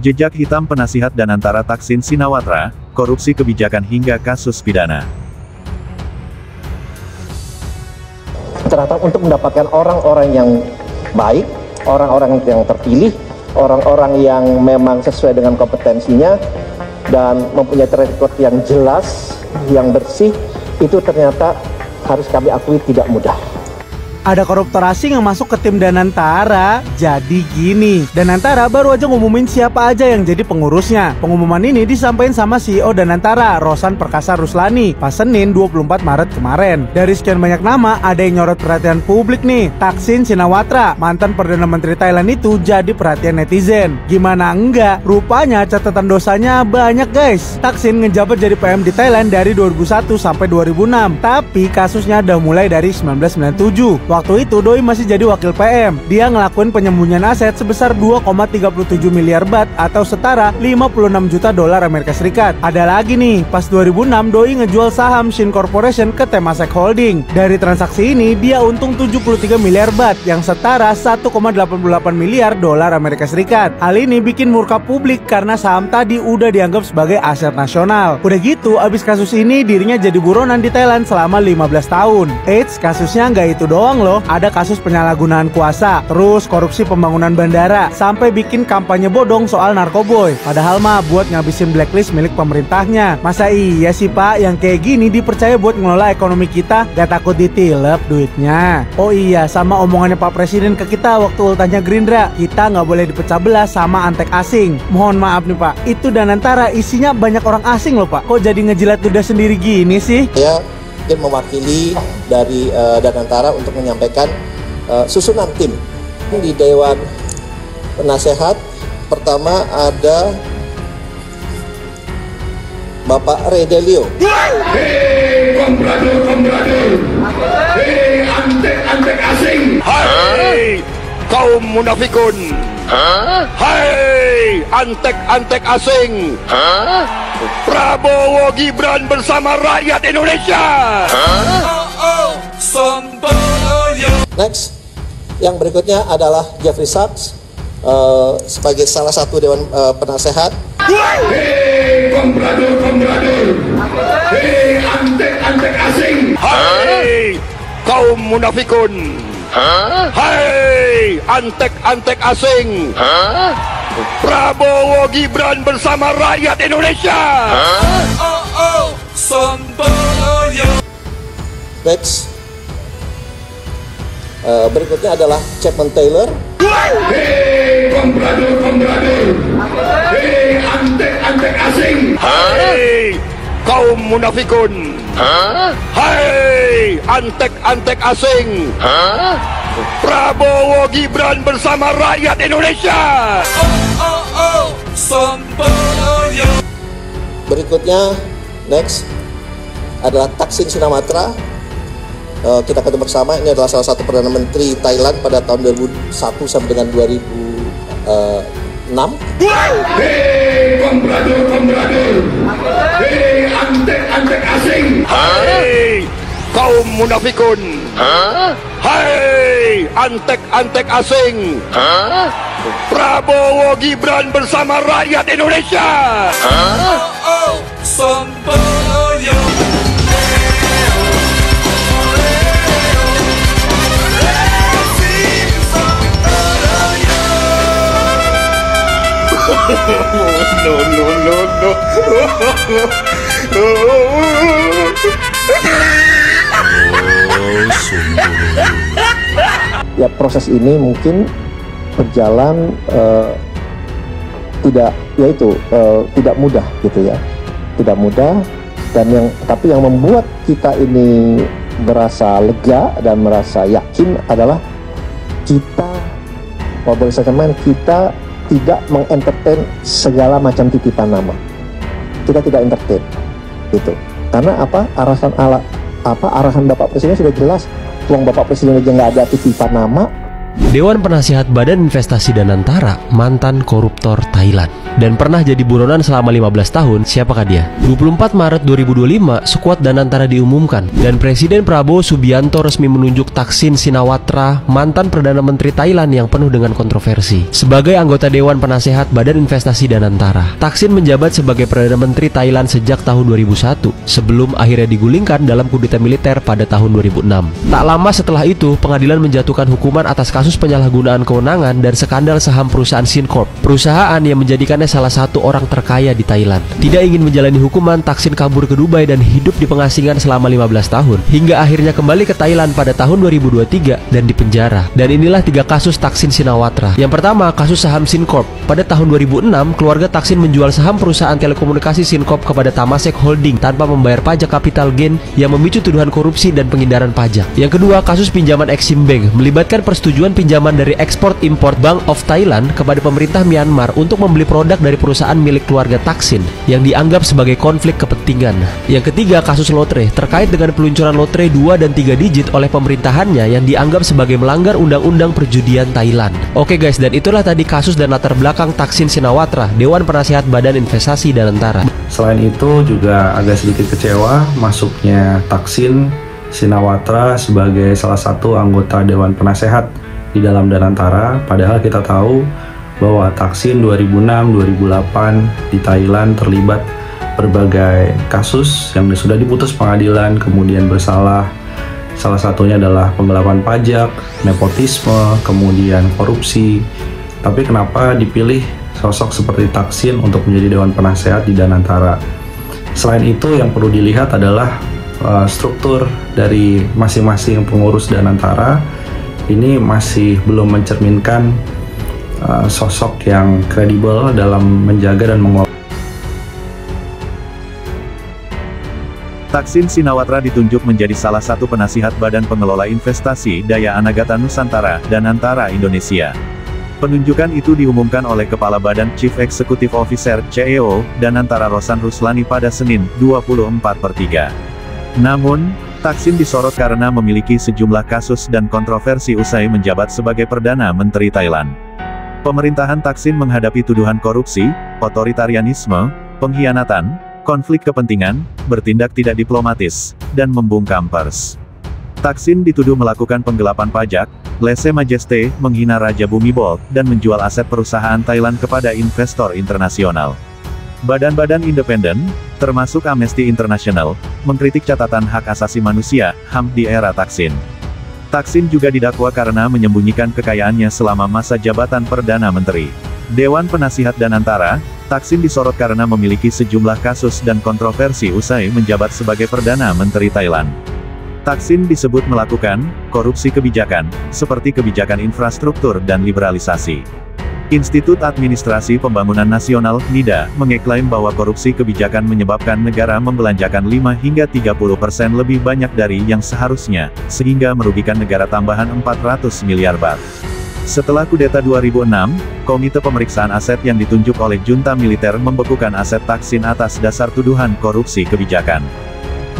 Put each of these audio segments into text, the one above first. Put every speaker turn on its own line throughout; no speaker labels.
Jejak hitam penasihat Danantara Thaksin Shinawatra, korupsi kebijakan hingga kasus pidana.
Ternyata untuk mendapatkan orang-orang yang baik, orang-orang yang terpilih, orang-orang yang memang sesuai dengan kompetensinya, dan mempunyai track record yang jelas, yang bersih, itu ternyata harus kami akui tidak mudah.
Ada koruptor asing yang masuk ke tim Danantara. Jadi gini, Danantara baru aja ngumumin siapa aja yang jadi pengurusnya. Pengumuman ini disampaikan sama CEO Danantara, Rosan Perkasa Ruslani, pas Senin 24 Maret kemarin. Dari sekian banyak nama, ada yang nyorot perhatian publik nih. Thaksin Shinawatra, mantan Perdana Menteri Thailand itu jadi perhatian netizen. Gimana enggak? Rupanya catatan dosanya banyak guys. Thaksin ngejabat jadi PM di Thailand dari 2001 sampai 2006. Tapi kasusnya udah mulai dari 1997. Waktu itu Doi masih jadi wakil PM. Dia ngelakuin penyembunyian aset sebesar 2,37 miliar baht atau setara 56 juta dolar Amerika Serikat. Ada lagi nih, pas 2006 Doi ngejual saham Shin Corporation ke Temasek Holding. Dari transaksi ini dia untung 73 miliar baht yang setara 1,88 miliar dolar Amerika Serikat. Hal ini bikin murka publik karena saham tadi udah dianggap sebagai aset nasional. Udah gitu, abis kasus ini dirinya jadi buronan di Thailand selama 15 tahun. Eits, kasusnya nggak itu doang loh, ada kasus penyalahgunaan kuasa, terus korupsi pembangunan bandara, sampai bikin kampanye bodong soal narkoboy. Padahal mah buat ngabisin blacklist milik pemerintahnya. Masa iya sih Pak, yang kayak gini dipercaya buat ngelola ekonomi kita, gak takut ditilep duitnya? Oh iya, sama omongannya Pak Presiden ke kita waktu ultahnya Gerindra, kita nggak boleh dipecah belah sama antek asing. Mohon maaf nih Pak, itu Danantara isinya banyak orang asing loh Pak, kok jadi ngejilat ludah sendiri gini sih?
Ya, dia mewakili dari Danantara untuk menyampaikan susunan tim di Dewan Penasehat. Pertama ada Bapak Redelio.
Hei komprador, hei antek asing, hai kaum munafikun, hai antek asing, Prabowo Gibran bersama rakyat Indonesia.
Next, yang berikutnya adalah Jeffrey Sachs sebagai salah satu Dewan Penasehat.
Hei komprador, hei antek asing, hai kaum munafikun, hai antek asing, Prabowo Gibran bersama rakyat Indonesia.
Next, berikutnya adalah Chapman Taylor.
Hei komprador, hei antek asing, hai kaum munafikun, hai antek asing, Prabowo Gibran bersama rakyat Indonesia.
Berikutnya, next adalah Thaksin Shinawatra. Kita ketemu bersama, ini adalah salah satu Perdana Menteri Thailand pada tahun 2001 sampai dengan 2006.
Hei komprador, hei antek asing, hai kaum munafikun, hai antek asing, Prabowo Gibran bersama rakyat Indonesia.
Ya, proses ini mungkin berjalan tidak mudah gitu ya, tidak mudah, dan tapi yang membuat kita ini merasa lega dan merasa yakin adalah kita tidak mengentertain segala macam titipan nama. Kita tidak entertain gitu. Karena arahan Bapak Presiden sudah jelas. Tuang Bapak Presiden aja nggak ada titipan nama,
Dewan Penasihat Badan Investasi Danantara, mantan koruptor Thailand. Dan pernah jadi buronan selama 15 tahun, siapakah dia? 24 Maret 2025, skuad Danantara diumumkan, dan Presiden Prabowo Subianto resmi menunjuk Thaksin Shinawatra, mantan Perdana Menteri Thailand yang penuh dengan kontroversi, sebagai anggota Dewan Penasehat Badan Investasi Danantara. Thaksin menjabat sebagai Perdana Menteri Thailand sejak tahun 2001, sebelum akhirnya digulingkan dalam kudeta militer pada tahun 2006. Tak lama setelah itu, pengadilan menjatuhkan hukuman atas kasus penyalahgunaan kewenangan dan skandal saham perusahaan SynCorp, perusahaan yang menjadikannya salah satu orang terkaya di Thailand. Tidak ingin menjalani hukuman, Thaksin kabur ke Dubai dan hidup di pengasingan selama 15 tahun, hingga akhirnya kembali ke Thailand pada tahun 2023 dan dipenjara. Dan inilah 3 kasus Thaksin Shinawatra. Yang pertama, kasus saham SynCorp. Pada tahun 2006, keluarga Thaksin menjual saham perusahaan telekomunikasi SynCorp kepada Temasek Holding tanpa membayar pajak capital gain yang memicu tuduhan korupsi dan penghindaran pajak. Yang kedua, kasus pinjaman Exim Bank melibatkan persetujuan pinjaman dari Export-Import Bank of Thailand kepada pemerintah Myanmar untuk membeli produk dari perusahaan milik keluarga Thaksin yang dianggap sebagai konflik kepentingan. Yang ketiga, kasus lotre terkait dengan peluncuran lotre 2 dan 3 digit oleh pemerintahannya yang dianggap sebagai melanggar undang-undang perjudian Thailand. Oke guys, dan itulah tadi kasus dan latar belakang Thaksin Shinawatra, Dewan Penasihat Badan Investasi Danantara.
Selain itu juga agak sedikit kecewa masuknya Thaksin Shinawatra sebagai salah satu anggota Dewan Penasehat di dalam Danantara, padahal kita tahu bahwa Thaksin 2006-2008 di Thailand terlibat berbagai kasus yang sudah diputus pengadilan, kemudian bersalah. Salah satunya adalah penggelapan pajak, nepotisme, kemudian korupsi. Tapi kenapa dipilih sosok seperti Thaksin untuk menjadi Dewan Penasehat di Danantara? Selain itu, yang perlu dilihat adalah struktur dari masing-masing pengurus Danantara ini masih belum mencerminkan sosok yang kredibel dalam menjaga dan mengelola.
Thaksin Shinawatra ditunjuk menjadi salah satu penasihat Badan Pengelola Investasi Daya Anagata Nusantara, Danantara Indonesia. Penunjukan itu diumumkan oleh Kepala Badan Chief Executive Officer, CEO, Danantara Rosan Ruslani pada Senin, 24/3. Namun, Thaksin disorot karena memiliki sejumlah kasus dan kontroversi usai menjabat sebagai Perdana Menteri Thailand. Pemerintahan Thaksin menghadapi tuduhan korupsi, otoritarianisme, pengkhianatan, konflik kepentingan, bertindak tidak diplomatis, dan membungkam pers. Thaksin dituduh melakukan penggelapan pajak, lese-majeste, menghina Raja Bhumibol, dan menjual aset perusahaan Thailand kepada investor internasional. Badan-badan independen, termasuk Amnesty International, mengkritik catatan hak asasi manusia, HAM, di era Thaksin. Thaksin juga didakwa karena menyembunyikan kekayaannya selama masa jabatan Perdana Menteri. Dewan Penasihat Danantara, Thaksin disorot karena memiliki sejumlah kasus dan kontroversi usai menjabat sebagai Perdana Menteri Thailand. Thaksin disebut melakukan korupsi kebijakan, seperti kebijakan infrastruktur dan liberalisasi. Institut Administrasi Pembangunan Nasional, NIDA, mengeklaim bahwa korupsi kebijakan menyebabkan negara membelanjakan 5 hingga 30% lebih banyak dari yang seharusnya, sehingga merugikan negara tambahan 400 miliar baht. Setelah kudeta 2006, Komite Pemeriksaan Aset yang ditunjuk oleh junta militer membekukan aset Thaksin atas dasar tuduhan korupsi kebijakan.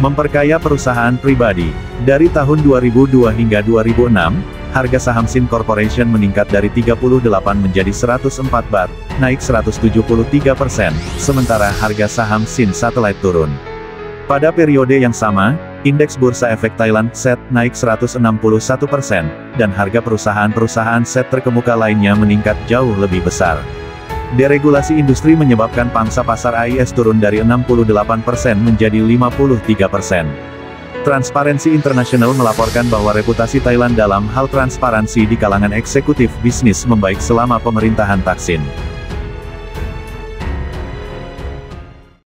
Memperkaya perusahaan pribadi. Dari tahun 2002 hingga 2006, harga saham Syn Corporation meningkat dari 38 menjadi 104 baht, naik 173%, sementara harga saham Syn Satellite turun. Pada periode yang sama, indeks Bursa Efek Thailand, SET, naik 161%, dan harga perusahaan-perusahaan SET terkemuka lainnya meningkat jauh lebih besar. Deregulasi industri menyebabkan pangsa pasar AIS turun dari 68% menjadi 53%. Transparency International melaporkan bahwa reputasi Thailand dalam hal transparansi di kalangan eksekutif bisnis membaik selama pemerintahan Thaksin.